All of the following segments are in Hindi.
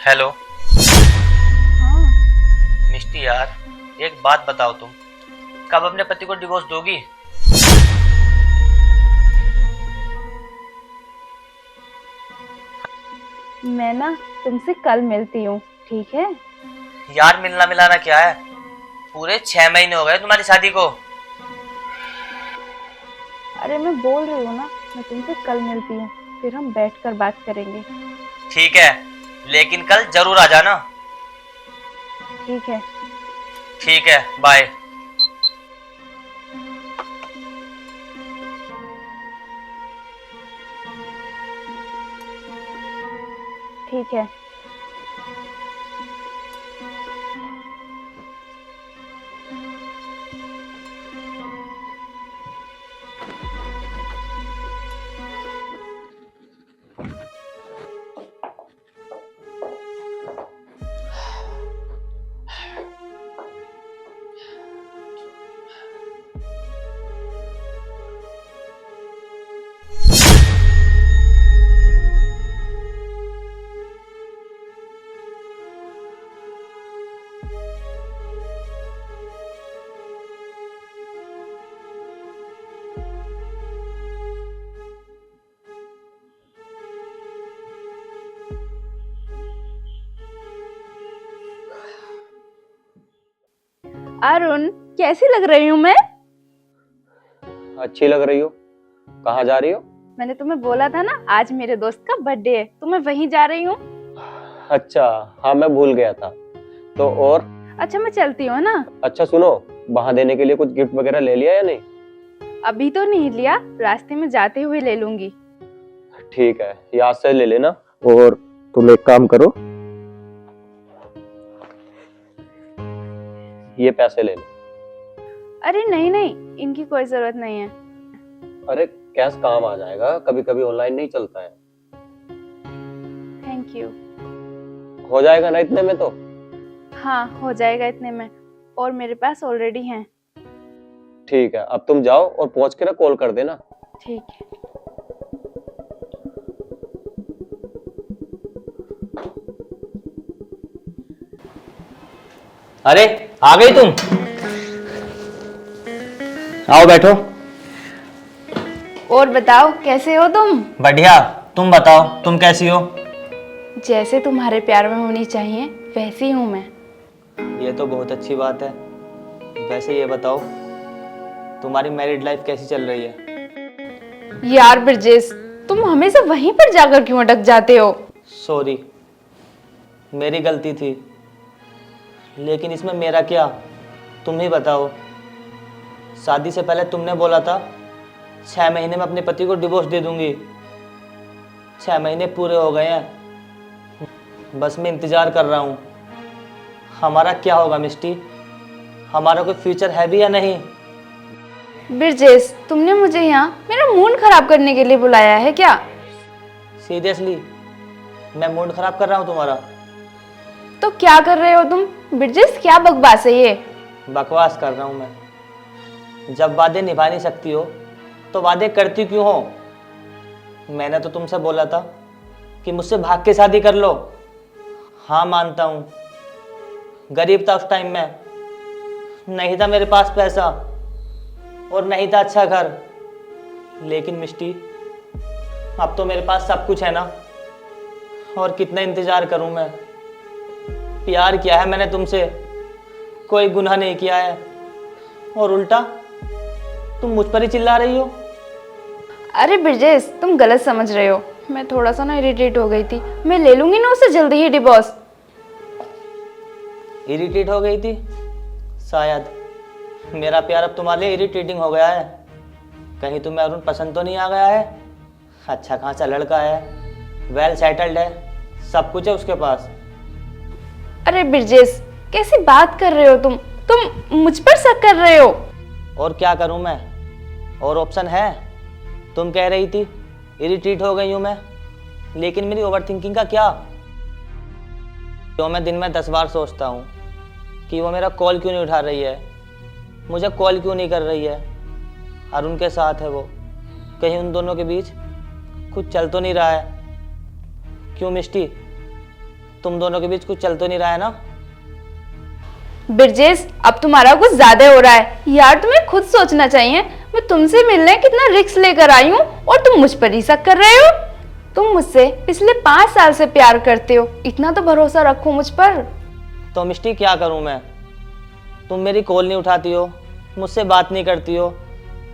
हेलो। हाँ। मिष्टी यार, एक बात बताओ, तुम कब अपने पति को डिवोर्स दोगी? मैं ना तुमसे कल मिलती हूँ, ठीक है? यार मिलना मिलाना क्या है, पूरे 6 महीने हो गए तुम्हारी शादी को। अरे मैं बोल रही हूँ ना, मैं तुमसे कल मिलती हूँ, फिर हम बैठकर बात करेंगे। ठीक है, लेकिन कल जरूर आ जाना। ठीक है। ठीक है, बाय। ठीक है। अरुण, कैसी लग रही हूँ मैं? अच्छी लग रही हो। कहाँ जा रही हो? मैंने तुम्हें बोला था ना, आज मेरे दोस्त का बर्थडे है, तो मैं वहीं जा रही हूँ। अच्छा, हाँ मैं भूल गया था। तो और? अच्छा मैं चलती हूँ ना। अच्छा सुनो, वहां देने के लिए कुछ गिफ्ट वगैरह ले लिया या नहीं? अभी तो नहीं लिया, रास्ते में जाते हुए ले लूंगी। ठीक है, याद से ले लेना। और तुम एक काम करो, ये पैसे ले लो। अरे नहीं नहीं, इनकी कोई जरूरत नहीं है। अरे कैश काम आ जाएगा, कभी कभी ऑनलाइन नहीं चलता है। Thank you. हो जाएगा ना इतने में तो? हाँ हो जाएगा इतने में, और मेरे पास ऑलरेडी हैं। ठीक है, अब तुम जाओ और पहुंच के ना कॉल कर देना। ठीक है। अरे आ गई तुम, आओ बैठो। और बताओ कैसे हो तुम? बढ़िया, तुम बताओ तुम कैसी हो? जैसे तुम्हारे प्यार में होनी चाहिए वैसी हूँ मैं। ये तो बहुत अच्छी बात है। वैसे ये बताओ, तुम्हारी मैरिड लाइफ कैसी चल रही है? यार ब्रजेश, तुम हमेशा वहीं पर जाकर क्यों अटक जाते हो? सॉरी, मेरी गलती थी, लेकिन इसमें मेरा क्या, तुम ही बताओ। शादी से पहले तुमने बोला था 6 महीने में अपने पति को डिवोर्स दे दूंगी। 6 महीने पूरे हो गए हैं, बस मैं इंतज़ार कर रहा हूँ। हमारा क्या होगा मिष्टी? हमारा कोई फ्यूचर है भी या नहीं? ब्रजेश, तुमने मुझे यहाँ मेरा मूड खराब करने के लिए बुलाया है क्या? सीरियसली, मैं मूड खराब कर रहा हूँ तुम्हारा? तो क्या कर रहे हो तुम? ब्रजेश क्या बकवास है ये? बकवास कर रहा हूँ मैं? जब वादे निभा नहीं सकती हो तो वादे करती क्यों हो? मैंने तो तुमसे बोला था कि मुझसे भाग के शादी कर लो। हाँ मानता हूँ, गरीब था उस टाइम में, नहीं था मेरे पास पैसा और नहीं था अच्छा घर, लेकिन मिष्टी अब तो मेरे पास सब कुछ है ना, और कितना इंतजार करूं मैं? प्यार किया है मैंने तुमसे, कोई गुनाह नहीं किया है, और उल्टा तुम मुझ पर ही चिल्ला रही हो। अरे ब्रजेश, तुम गलत समझ रहे हो। मैं थोड़ा सा ना इरिटेट हो गई थी, मैं ले लूंगी ना उससे जल्दी ही डिवोर्स। इरिटेट हो गई थी? शायद मेरा प्यार अब तुम्हारे लिए इरिटेटिंग हो गया है। कहीं तुम्हें अरुण पसंद तो नहीं आ गया है? अच्छा खासा लड़का है, वेल सेटल्ड है, सब कुछ है उसके पास। अरे ब्रजेश, कैसी बात कर रहे हो तुम मुझ पर शक कर रहे हो? और क्या करूं मैं? और ऑप्शन है? तुम कह रही थी इरिटेट हो गई हूं मैं, लेकिन मेरी ओवर थिंकिंग का क्या? तो मैं दिन में 10 बार सोचता हूँ कि वो मेरा कॉल क्यों नहीं उठा रही है, मुझे कॉल क्यों नहीं कर रही है। अरुण के साथ है वो, कहीं उन दोनों के बीच कुछ चल तो नहीं रहा है? क्यों मिष्टी, तुम दोनों के बीच कुछ चल तो नहीं रहा है ना? ब्रिजेश, अब तुम्हारा कुछ ज्यादा हो रहा है यार, तुम्हें खुद सोचना चाहिए। मैं तुमसे मिलने कितना रिस्क लेकर आई हूँ और तुम मुझ पर ही शक कर रहे हो। तुम मुझसे पिछले 5 साल से प्यार करते हो, इतना तो भरोसा रखो मुझ पर। तो मिष्टी क्या करूं मैं? तुम मेरी कॉल नहीं उठाती हो, मुझसे बात नहीं करती हो,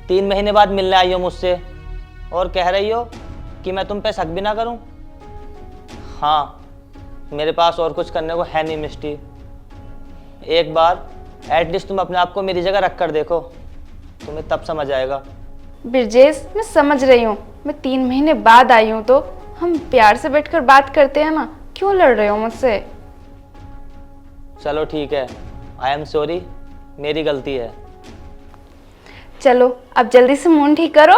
3 महीने बाद मिलने आई हो मुझसे और कह रही हो कि मैं तुम पे शक भी ना करूं। हाँ, मेरे पास और कुछ करने को है नहीं मिष्टी। एक बार एटलीस्ट तुम अपने आप को मेरी जगह रख कर देखो, तुम्हें तब समझ आएगा। ब्रिजेश, मैं समझ रही हूँ, मैं 3 महीने बाद आई हूँ तो हम प्यार से बैठकर बात करते हैं ना, क्यों लड़ रहे हो मुझसे? चलो ठीक है, आई एम सॉरी, मेरी गलती है। चलो अब जल्दी से मूड ठीक करो।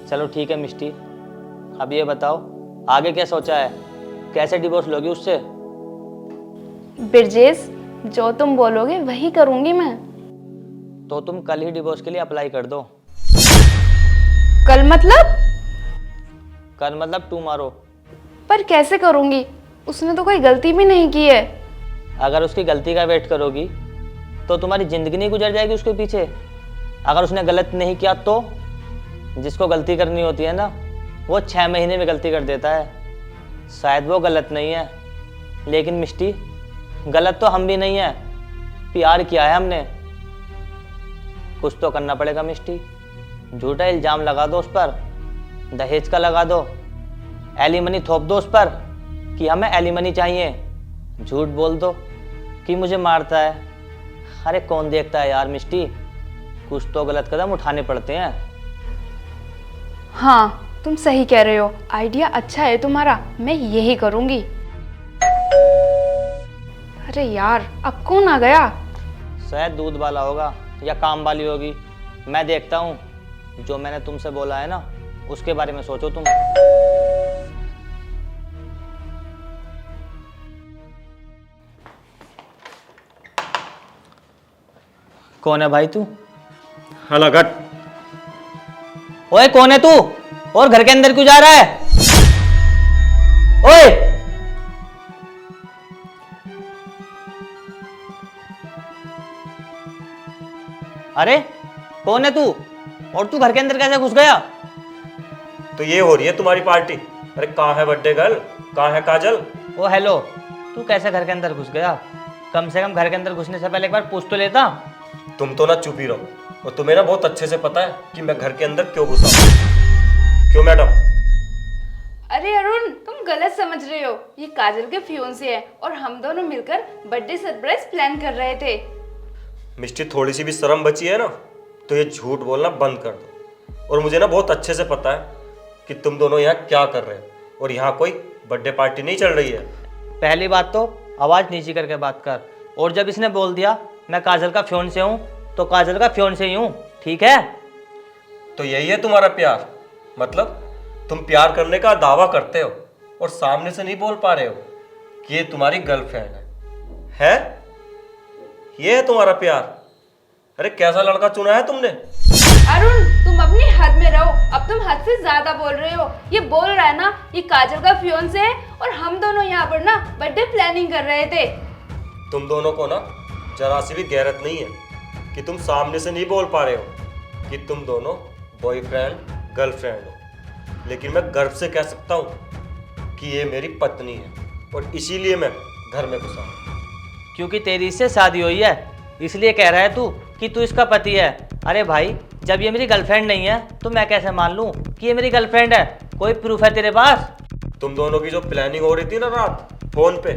चलो ठीक है मिष्टी, अब ये बताओ आगे क्या सोचा है? कैसे डिवोर्स लोगी उससे? ब्रिजेश, जो तुम बोलोगे वही करूंगी मैं। तो तुम कल ही डिवोर्स के लिए अप्लाई कर दो। कल मतलब? कल मतलब टुमारो। पर कैसे करूंगी? उसने तो कोई गलती भी नहीं की है। अगर उसकी गलती का वेट करोगी तो तुम्हारी जिंदगी नहीं गुजर जाएगी उसके पीछे। अगर उसने गलत नहीं किया तो? जिसको गलती करनी होती है ना, वो 6 महीने में गलती कर देता है। शायद वो गलत नहीं है, लेकिन मिष्टी गलत तो हम भी नहीं है। प्यार किया है हमने, कुछ तो करना पड़ेगा मिष्टी। झूठा इल्जाम लगा दो उस पर, दहेज का लगा दो, एलिमनी थोप दो उस पर कि हमें एलिमनी चाहिए। झूठ बोल दो कि मुझे मारता है। अरे कौन देखता है यार मिष्टी, कुछ तो गलत कदम उठाने पड़ते हैं। हाँ, तुम सही कह रहे हो, आइडिया अच्छा है तुम्हारा, मैं यही करूंगी। अरे यार, अब कौन आ गया? शायद दूध वाला होगा या काम वाली होगी, मैं देखता हूँ। जो मैंने तुमसे बोला है ना, उसके बारे में सोचो तुम। कौन है भाई तू? हलाकत। ओए कौन है तू? और घर के अंदर क्यों जा रहा है? ओए! अरे कौन है तू? और तू घर के अंदर कैसे घुस गया? तो ये हो रही है तुम्हारी पार्टी। अरे कहाँ है बर्थडे गर्ल, कहाँ है काजल? ओ हेलो, तू कैसे घर के अंदर घुस गया? कम से कम घर के अंदर घुसने से पहले एक बार पूछ तो लेता। तुम तो ना चुप ही रहो, और तुम्हें ना बहुत अच्छे से पता है कि मैं घर के अंदर क्यों घुसा। क्यों मैडम? अरे अरुण, तुम गलत समझ रहे हो, ये काजल के फियोंसे है और हम दोनों मिलकर बर्थडे सरप्राइज प्लान कर रहे थे। मिष्टी, थोड़ी सी भी शर्म बची है ना तो ये झूठ बोलना बंद कर दो। और मुझे ना बहुत अच्छे से पता है कि तुम दोनों यहाँ क्या कर रहे हो, और यहाँ कोई बर्थडे पार्टी नहीं चल रही है। पहली बात तो आवाज नीची करके बात कर, और जब इसने बोल दिया मैं काजल का फियोंसे हूँ तो काजल का फियोंसे ही हूँ, ठीक है? तो यही है तुम्हारा प्यार? मतलब तुम प्यार करने का दावा करते हो और सामने से नहीं बोल पा रहे हो कि ये तुम्हारी गर्लफ्रेंड है? ये है तुम्हारा प्यार? अरे कैसा लड़का चुना है तुमने? अरुण, तुम अपनी हद में रहो, अब तुम हद से ज्यादा बोल रहे हो। ये बोल रहा है ना ये काजल का फियोंसे है और हम दोनों यहाँ पर ना बर्थडे प्लानिंग कर रहे थे। तुम दोनों को ना जरा सी भी गैरत नहीं है कि तुम सामने से नहीं बोल पा रहे हो कि तुम दोनों बॉयफ्रेंड गर्लफ्रेंड हो। लेकिन मैं गर्व से कह सकता हूँ कि ये मेरी पत्नी है, और इसीलिए मैं घर में घुसा हूँ। क्योंकि तेरी इससे शादी हुई है इसलिए कह रहा है तू कि तू इसका पति है। अरे भाई, जब ये मेरी गर्लफ्रेंड नहीं है तो मैं कैसे मान लूं कि ये मेरी गर्लफ्रेंड है? कोई प्रूफ है तेरे पास? तुम दोनों की जो प्लानिंग हो रही थी ना रात फोन पे,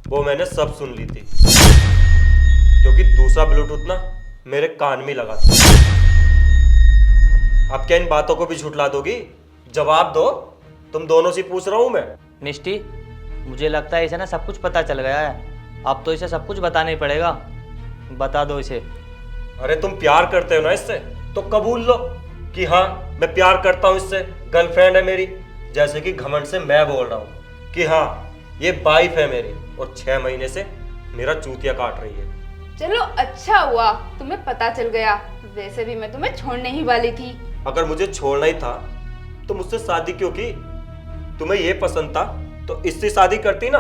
वो मैंने सब सुन ली थी, क्योंकि दूसरा ब्लूटूथ ना मेरे कान में लगा था। अब क्या इन बातों को भी झुठला दोगी? जवाब दो, तुम दोनों से पूछ रहा हूं मैं। मिष्टी, मुझे लगता है इसे ना सब कुछ पता चल गया है, अब तो इसे सब कुछ बताना ही पड़ेगा। बता दो इसे। अरे तुम प्यार करते हो ना इससे, तो कबूल लो कि हाँ मैं प्यार करता हूँ इससे, गर्लफ्रेंड है मेरी। जैसे कि घमंड से मैं बोल रहा हूँ कि हाँ ये वाइफ है मेरी, और 6 महीने से मेरा चूतिया काट रही है। चलो अच्छा हुआ तुम्हें पता चल गया, वैसे भी मैं तुम्हें छोड़ने ही वाली थी। अगर मुझे छोड़ना ही था तो मुझसे शादी क्यों की? तुम्हें ये पसंद था तो इससे शादी करती ना।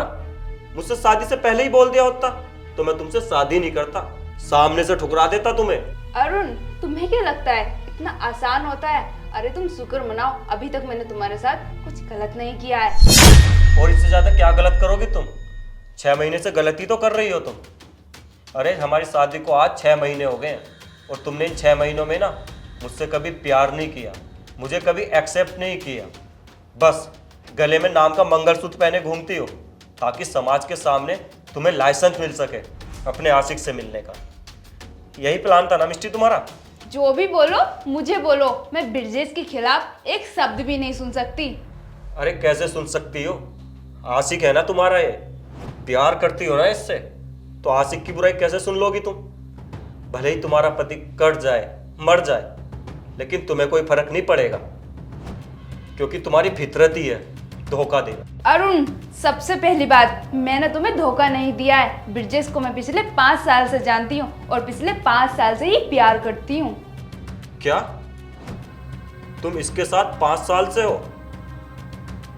मुझसे शादी से पहले ही बोल दिया होता तो मैं तुमसे शादी नहीं करता, सामने से ठुकरा देता तुम्हें। अरुण, तुम्हें क्या लगता है इतना आसान होता है? अरे तुम शुक्र मनाओ, अभी तक मैंने तुम्हारे साथ कुछ गलत नहीं किया है। और इससे ज्यादा क्या गलत करोगी तुम? 6 महीने से गलती तो कर रही हो तुम। अरे हमारी शादी को आज 6 महीने हो गए हैं और तुमने इन 6 महीनों में ना मुझसे कभी प्यार नहीं किया, मुझे कभी एक्सेप्ट नहीं किया। बस गले में नाम का मंगलसूत्र पहने घूमती हो ताकि समाज के सामने तुम्हें लाइसेंस मिल सके अपने आशिक से मिलने का। यही प्लान था ना मिष्टी तुम्हारा? जो भी बोलो मुझे बोलो, मैं ब्रिजेश के खिलाफ एक शब्द भी नहीं सुन सकती। अरे कैसे सुन सकती हो? आशिक है ना तुम्हारा ये, प्यार करती हो ना इससे, तो आशिक की बुराई कैसे सुन लोगी तुम? भले ही तुम्हारा पति कट जाए, मर जाए, लेकिन तुम्हें कोई फर्क नहीं पड़ेगा क्योंकि तुम्हारी फितरत ही है धोखा देना। अरुण, सबसे पहली बात, मैंने तुम्हें धोखा नहीं दिया है। ब्रिजेश को मैं पिछले 5 साल से जानती हूँ और पिछले 5 साल से ही प्यार करती हूँ। क्या तुम इसके साथ 5 साल से हो?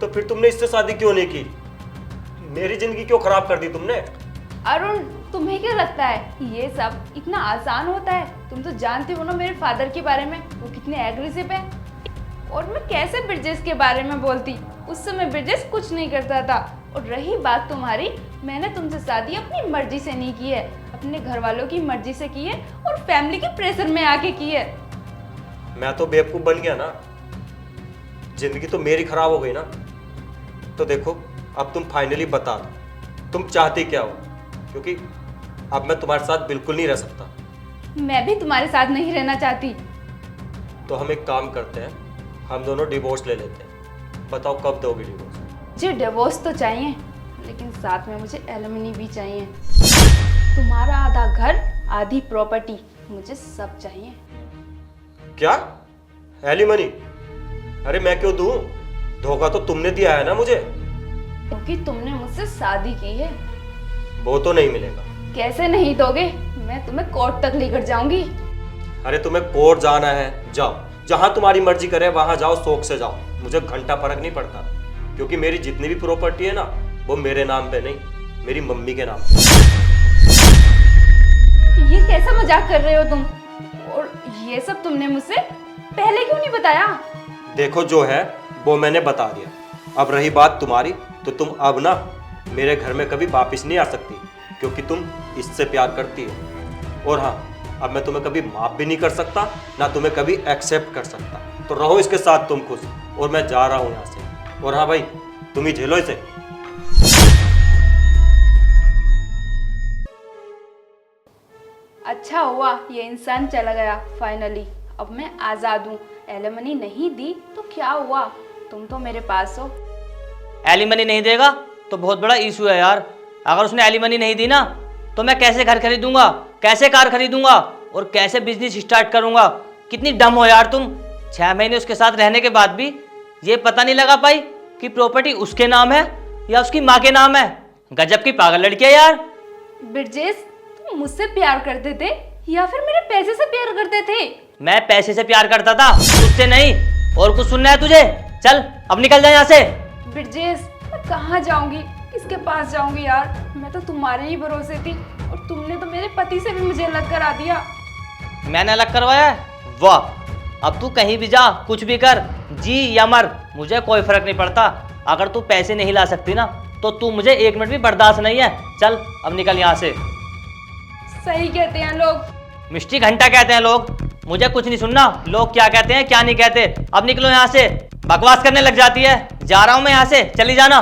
तो फिर तुमने इससे शादी क्यों नहीं की? मेरी जिंदगी क्यों खराब कर दी तुमने? अरुण, तुम्हें क्या लगता है ये सब इतना आसान होता है? तुम तो जानते हो ना मेरे फादर के बारे में, वो कितने एग्रेसिव है। और मैं कैसे ब्रिजेश के बारे में बोलती? उस समय ब्रिजेश कुछ नहीं करता था। और रही बात तुम्हारी, मैंने तुमसे शादी अपनी मर्जी से नहीं की है, अपने घर वालों की मर्जी से की है और फैमिली के प्रेशर में आके की है। मैं तो बेवकूफ बन गया ना, जिंदगी तो मेरी खराब हो गई ना। तो देखो अब तुम फाइनली बता दो तुम चाहती क्या हो, क्योंकि अब मैं तुम्हारे साथ बिल्कुल नहीं रह सकता। मैं भी तुम्हारे साथ नहीं रहना चाहती। तो हम एक काम करते हैं, हम दोनों डिवोर्स ले लेते हैं। बताओ कब दोगे डिवोर्स? मुझे डिवोर्स तो चाहिए, लेकिन साथ में मुझे एलिमनी भी चाहिए। तुम्हारा आधा घर, आधी प्रॉपर्टी, मुझे सब चाहिए। क्या एलिमनी? अरे मैं क्यों दूं? धोखा तो तुमने दिया है ना मुझे। क्योंकि तुमने मुझसे शादी की है। वो तो नहीं मिलेगा। कैसे नहीं दोगे? मैं तुम्हें कोर्ट तक लेकर जाऊंगी। अरे तुम्हें कोर्ट जाना है, जाओ, जहां तुम्हारी मर्जी करे वहां जाओ, शौक से जाओ, मुझे घंटा फर्क नहीं पड़ता। क्योंकि मेरी जितनी भी प्रॉपर्टी है ना, वो मेरे नाम पे नहीं, मेरी मम्मी के नाम पे। ये कैसा मजाक कर रहे हो तुम? और ये सब तुमने मुझसे पहले क्यों नहीं बताया? देखो जो है वो मैंने बता दिया। अब रही बात तुम्हारी, तो तुम अब ना मेरे घर में कभी वापिस नहीं आ सकती, क्योंकि तुम इससे प्यार करती हो। और हाँ, अब मैं तुम्हें कभी माफ भी नहीं कर सकता, ना तुम्हें कभी एक्सेप्ट कर सकता। तो रहो इसके साथ तुम खुश, और मैं जा रहा हूँ यहाँ से। और हाँ भाई, तुम ही झेलो इसे। अच्छा हुआ ये इंसान चला गया फाइनली। अब मैं आजाद हूँ। एलिमनी नहीं दी तो क्या हुआ, तुम तो मेरे पास हो। एलिमनी नहीं देगा तो बहुत बड़ा इशू है यार। अगर उसने एलिमनी नहीं दी ना, तो मैं कैसे घर खरीदूंगा, कैसे कार खरीदूंगा और कैसे बिजनेस स्टार्ट करूंगा? कितनी डम हो यार तुम। 6 महीने उसके साथ रहने के बाद भी ये पता नहीं लगा पाई कि प्रॉपर्टी उसके नाम है या उसकी माँ के नाम है। गजब की पागल लड़की है यार। ब्रिजेश, तुम मुझसे प्यार करते थे या फिर मेरे पैसे से प्यार करते थे? मैं पैसे से प्यार करता था, उससे नहीं। और कुछ सुनना है तुझे? चल अब निकल जा यहाँ से। ब्रिजेश, मैं कहाँ जाऊंगी, किसके पास जाऊंगी यार? मैं तो तुम्हारे ही भरोसे थी और तुमने तो मेरे पति से भी मुझे अलग करा दिया। मैंने अलग करवाया है? वाह, अब तू कहीं भी जा, कुछ भी कर, जी या मर, मुझे कोई फर्क नहीं पड़ता। अगर तू पैसे नहीं ला सकती ना, तो तू मुझे 1 मिनट भी बर्दाश्त नहीं है। चल अब निकल यहाँ से। सही कहते हैं लोग। मिष्टी घंटा कहते हैं लोग, मुझे कुछ नहीं सुनना। लोग क्या कहते हैं क्या नहीं कहते। अब निकलो यहाँ से। बकवास करने लग जाती है। जा रहा हूँ मैं यहाँ से, चली जाना।